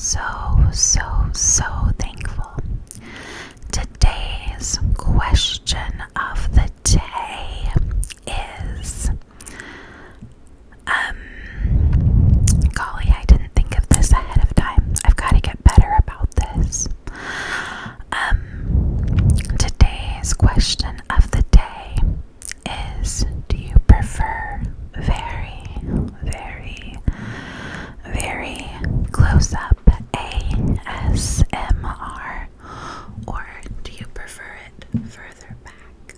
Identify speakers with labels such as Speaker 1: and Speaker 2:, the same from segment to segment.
Speaker 1: so thankful. Today's question of the day is, golly, I didn't think of this ahead of time. I've got to get better about this. Today's question of the day is, do you prefer very close up ASMR, or do you prefer it further back?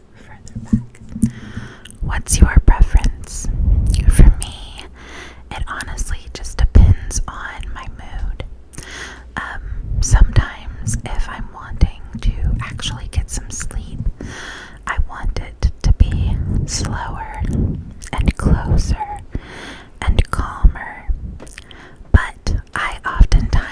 Speaker 1: What's your preference? For me, it honestly just depends on my mood. Sometimes if I'm wanting to actually get some sleep, I want it to be slower and closer and calmer. But I oftentimes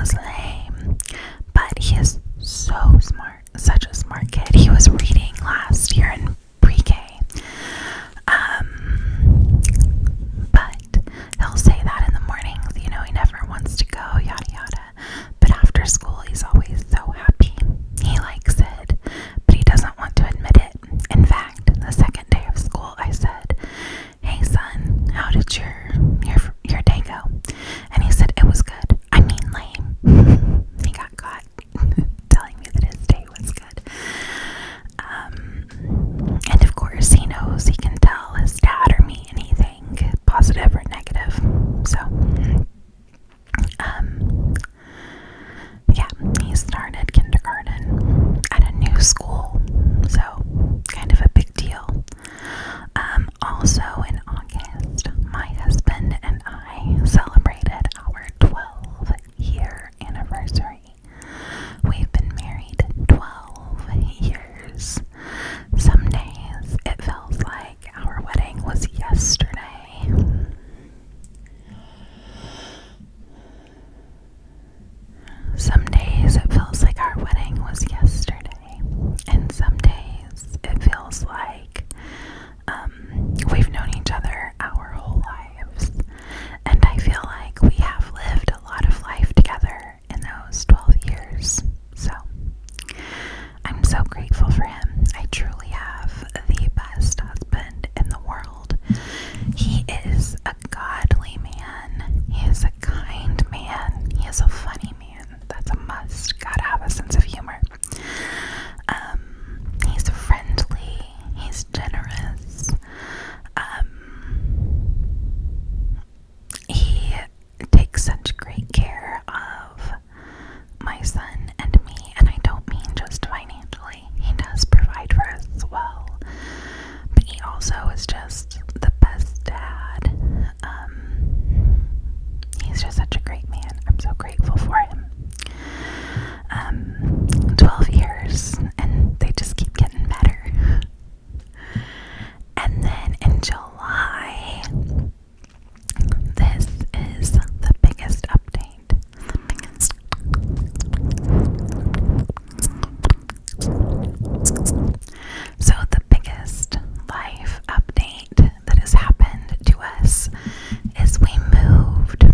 Speaker 1: was lame, but he is so smart, such a smart kid. He was reading last year in pre-K. But he'll say that in the mornings, he never wants to go, yada yada. But after school, he's always so happy. He likes it, but he doesn't want to admit it. In fact, the second day of school, I said, "Hey son, how did your day go?" And he said, "It was good. I mean lame." He got caught telling me that his day was good. And of course, he knows he can tell his dad or me anything, positive or negative. So, yeah, he started kindergarten at a new school, so kind of a big deal. Also in August, my husband and I celebrated our 12-year anniversary. We've been married 12 years. Some days it feels like our wedding was yesterday. Some days it feels like our wedding was yesterday, and some days it feels like we've known each other our whole lives. And I feel like we have lived a lot of life together in those 12 years. So I'm so grateful for him. I truly have the best husband in the world. He is a godly man. He is a kind man. He is a funny man. That's a must. Gotta have a sense of humor. He's friendly. He's generous. He takes such great care of my son and me, and I don't mean just financially. He does provide for us as well, but he also is just the best dad. He's just such a great man. I'm so grateful for him. 12 years, and they just keep getting better. And then in July, this is the biggest update. So the biggest life update that has happened to us is we moved.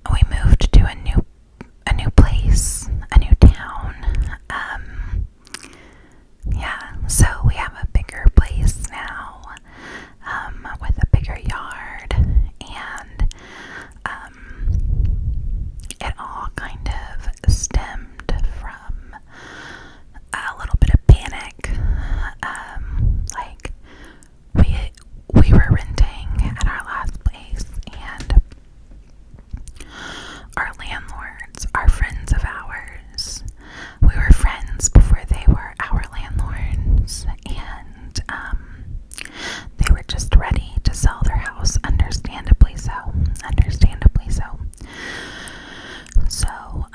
Speaker 1: We moved to a new place, a new town. Yeah, so we have a bigger place now, with a bigger yard, and it all kind of stemmed from a little bit of panic. Like we were renting at our last place, and our landlords are friends of ours. We were friends before they were our landlords, and they were just ready to sell their house, understandably so. So,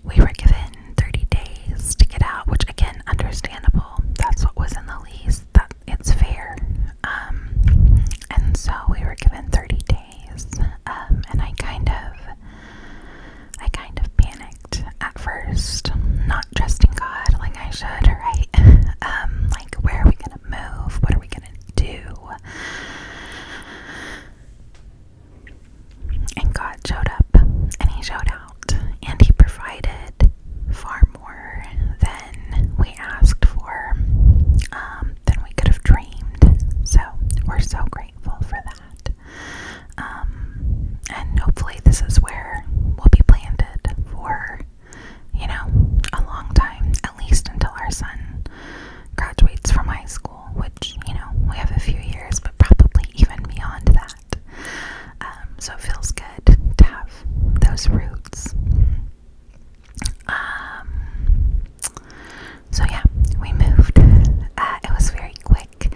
Speaker 1: we were given 30 days to get out, which again, understandable. That's what was in the lease. That it's fair. And so we were given 30 days, and I kind of panicked at first, not trusting God like I should, right? Like, where are we gonna move? What are we gonna do? And God showed up, and he showed out, and he provided far more than we asked for, than we could have dreamed. So we're so grateful for that. And hopefully this is where we'll be planted for, a long time, at least until our son graduates from high school, which, we have a few years, but probably even beyond that. So it feels good to have those roots. So yeah, we moved. It was very quick.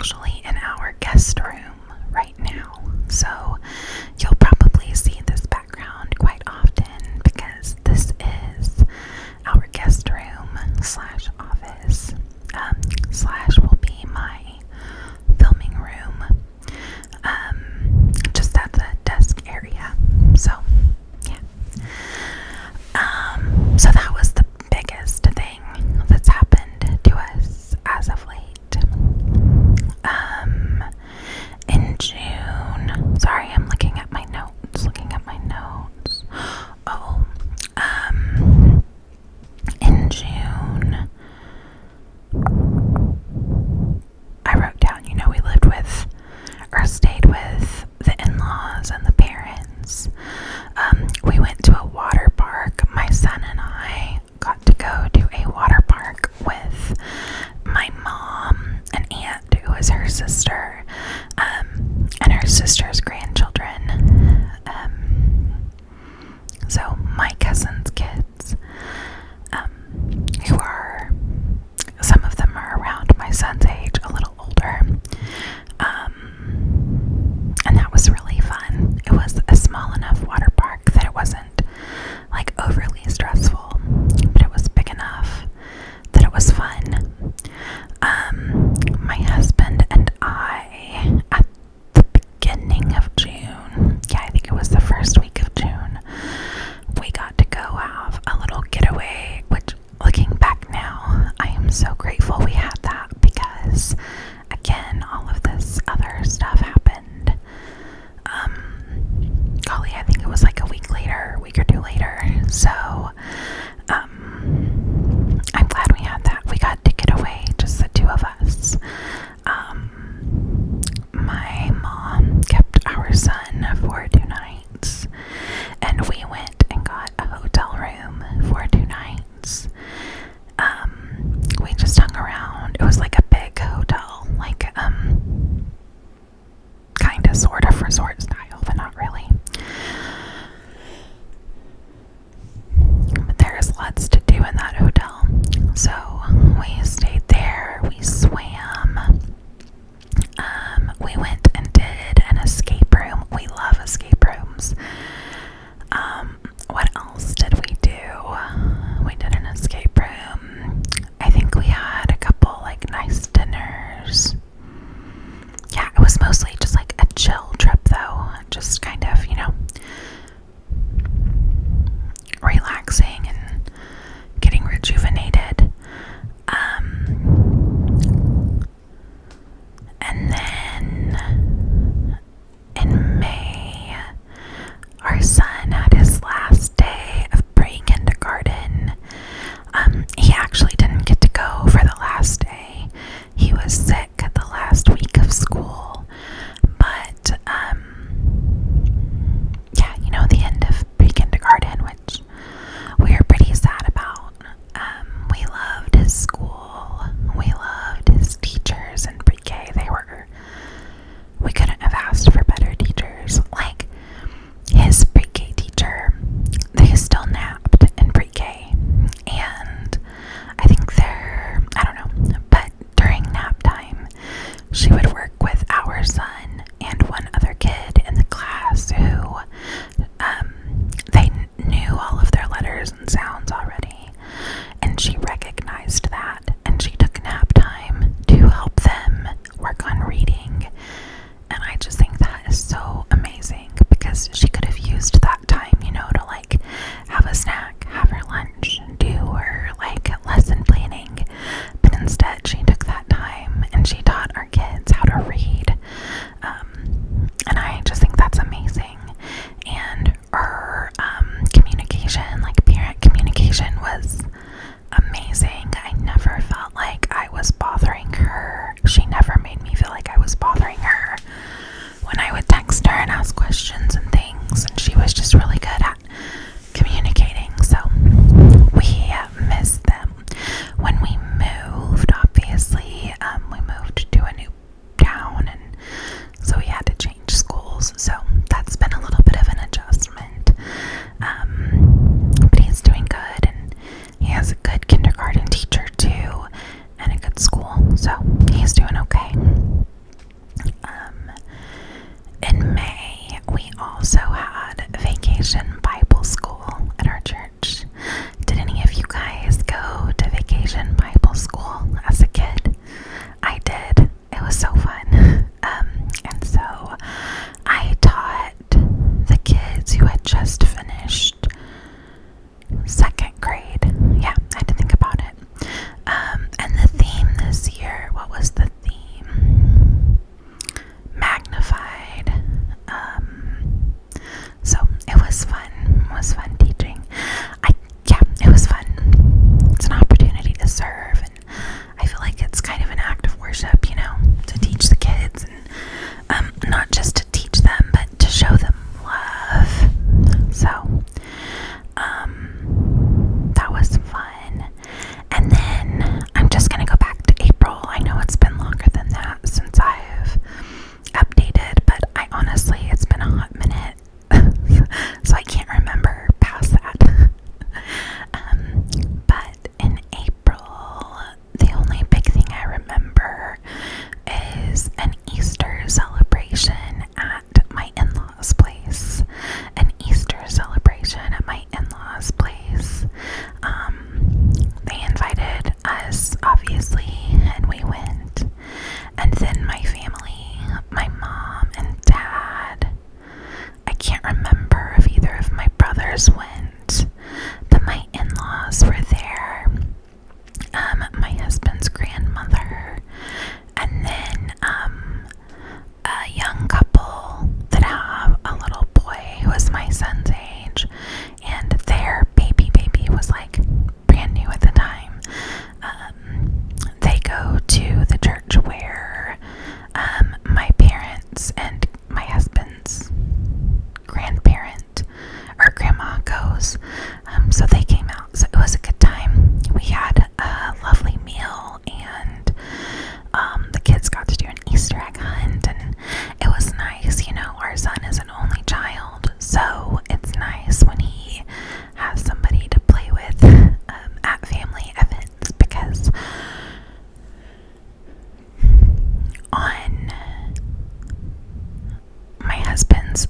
Speaker 1: actually in our guest room right now. So you'll probably see this background quite often because this is our guest room slash office slash will be my filming room, just at the desk area. So yeah. So that was the biggest thing that's happened to us as of late. In June, sorry, I'm looking at my notes. Oh, in June, I wrote down, we lived with or stayed with the in-laws and the parents. We went to a water park. My son and I got to go to a water park with my mom, an aunt who is her sister, and her sister's grandchildren. So my cousin's kids, who are, some of them are around my son's age, a little older. And that was really fun. It was a small enough water park that it wasn't like overly stressful, but it was big enough that it was fun. My husband and I, at the beginning of June, I think it was the first week of June, we got to go have a little getaway, which, looking back now, I am so grateful we had that because, again, all of this other stuff happened. Golly, I think it was like a week or two later. So, I'm glad we had that. We got to get away, just the two of us. My mom kept our son for 2 nights, and we went and got a hotel room for 2 nights. We just hung around. It was like a big hotel, like kind of sort of resort style, but not really. But there's lots to do in that hotel. So we stayed there, we swam, we went and did an escape room. We love escape rooms. What else did we do? We did an escape room. I think we had a couple like nice dinners. Yeah, it was mostly just like a chill trip though. Just kind of, relaxing and getting rejuvenated. And then in May, our son had his last day of pre-kindergarten. He actually didn't get to go for the last day. He was sick the last week of school. But, the end of pre-kindergarten, which we were pretty sad about. We loved his school. We loved his teachers in pre-K. We couldn't have asked for better teachers. Like, his pre-K teacher, they still napped in pre-K. And I think I don't know, but during nap time,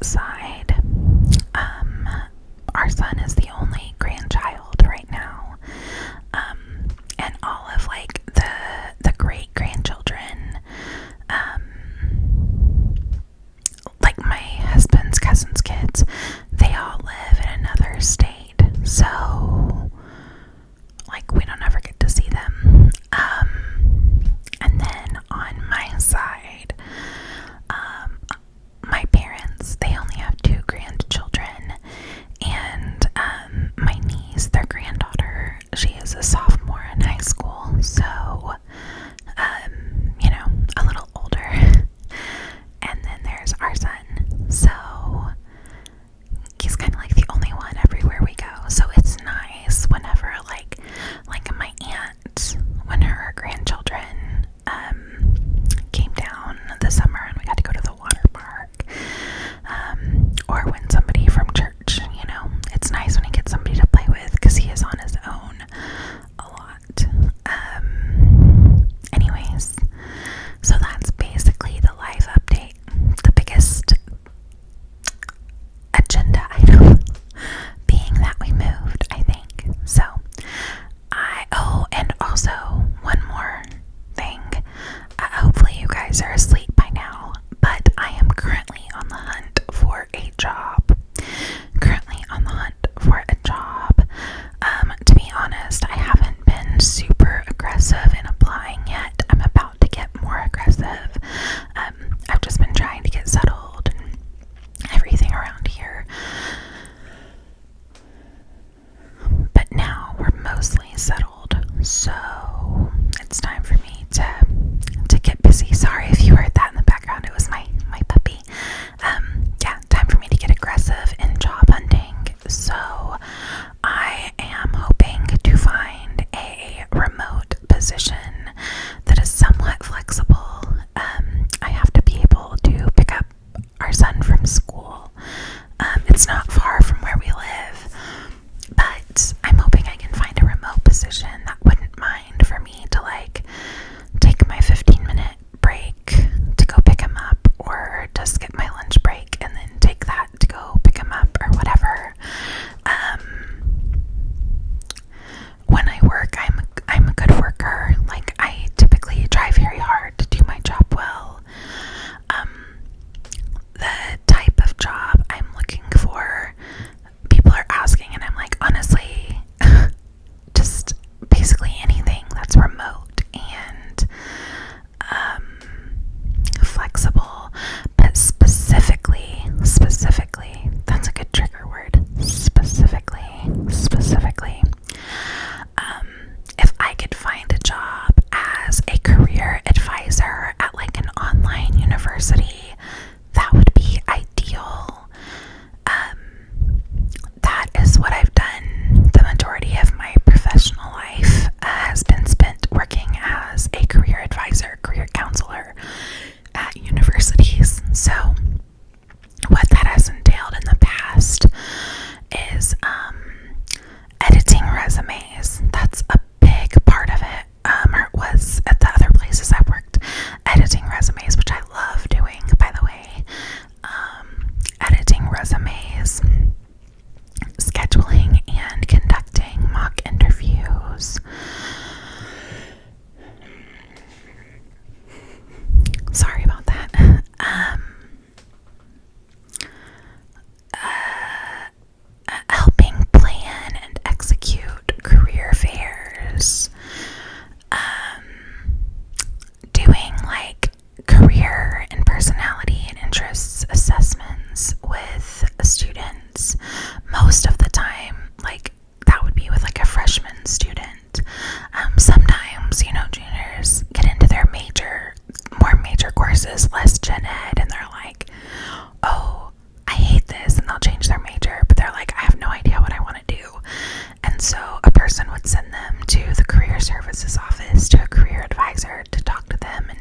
Speaker 1: side, our son is the only grandchild right now. And all of like the great grandchildren, like my husband's cousin's kids, they all live in another state. So like we don't ever get to see them. And then on my side, my parents, they only have 2 grandchildren, and my niece, their granddaughter, she is a sophomore in high school, so a little older. And then there's our son, so he's kind of like the only one everywhere we go. So it's nice whenever like my aunt, when her grandchildren came down this summer and we got to go to the water park, or when somebody from church, it's nice when he gets somebody to play with because he is on his own a lot. Anyways, so that's basically the life update. The biggest agenda item being that we moved, I think. So and also one more thing. Hopefully you guys are asleep by now, but I am currently on the hunt for a job. To be honest, I haven't been super aggressive in applying yet. I'm about to get more aggressive. I've just been trying to get settled and everything around here. But now we're mostly settled, so it's time for me to get busy. Sorry if you heard that in the background. It was my puppy. Time for me to get aggressive in job hunting. So I am hoping to find a remote position that is somewhat flexible. I have to be able to pick up our son from school. It's not far from where we live, but I'm hoping I can find a remote position that wouldn't mind for me to like take my 15-minute break to go pick him up, or just skip my lunch break and then take that to go pick him up or whatever. When I work, I'm a good worker. Like, I typically try very hard to do my job well. The type of job I'm looking for, people are asking, and I'm like, honestly, just basically anything that's remote and flexible, but specifically, that's a good trigger word, specifically, if I could find a job as a career advisor at like an online university, that would be ideal. That is what I've done. The majority of my professional life has been spent working as a career advisor, career counselor at universities. So what that has entailed in the past is editing resumes. That's a big part of it. Or it was at the other places I've worked, editing resumes, which I love doing, by the way. Editing resumes, scheduling and conducting mock interviews. Sorry about that. Helping plan and execute career fairs. Doing like career and personality and interests assessments with students. Most of the time, like, that would be with like a freshman student. Sometimes, juniors get into their more major courses, less gen ed, and they're like, oh, I hate this, and they'll change their major, but they're like, I have no idea what I want to do. And so a person would send them to the career services office, to a career advisor, to talk to them and,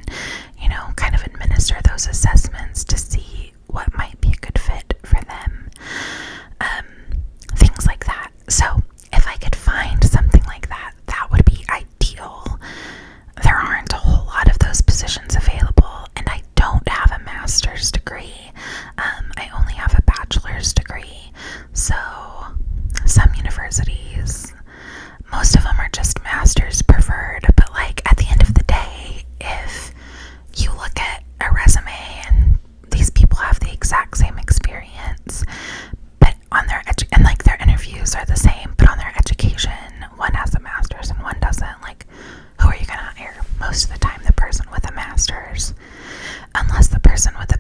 Speaker 1: kind of administer those assessments to see what might be a good fit for them. Things like that. So if I could find something like that, that would be ideal. There aren't a whole lot of those positions available, and I don't have a master's degree. person with a